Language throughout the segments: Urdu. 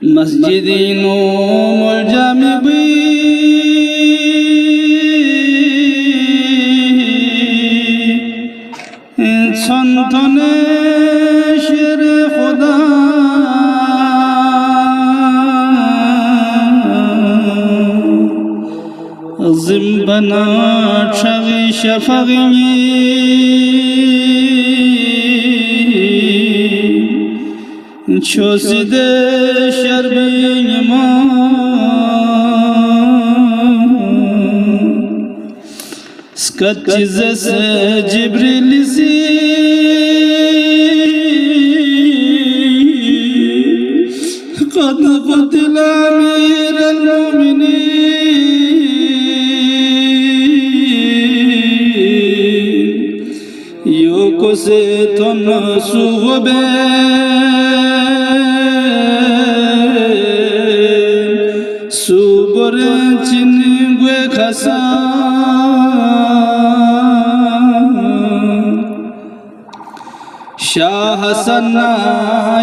مسجدی نوم الجامع بھی سنتنے شیر خدا عظم بنا شغی شفقی چوسی دے شربین ما سکت چیز سے جبریل سی قد قتل امیر المؤمنین یو کو سے تن سوغبے Chingue khasa Shah Hasan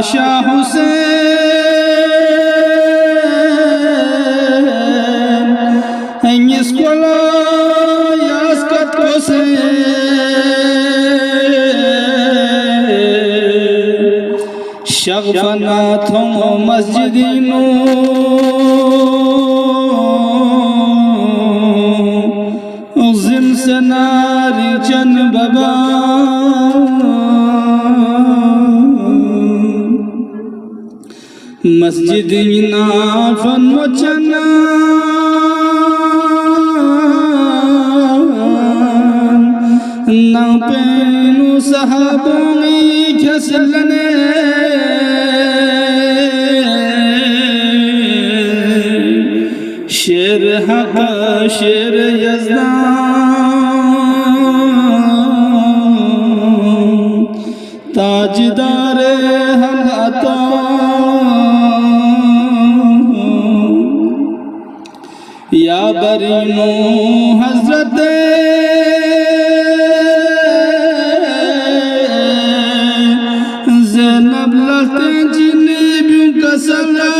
Shah Hussain en escuela yaskat kose Shagfana thomo masjidinu سناری چن بابا مسجد نافن وچنا ناپینو صحابونی کسلنے شیر حق شیر یزدان تاجدار حلاتا یا برینو حضرت زینب لڑتے جنیبیوں کا سلا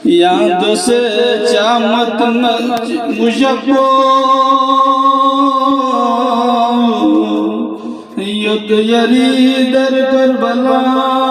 یادوں سے چامت مجھے کو یوت یری در کربلا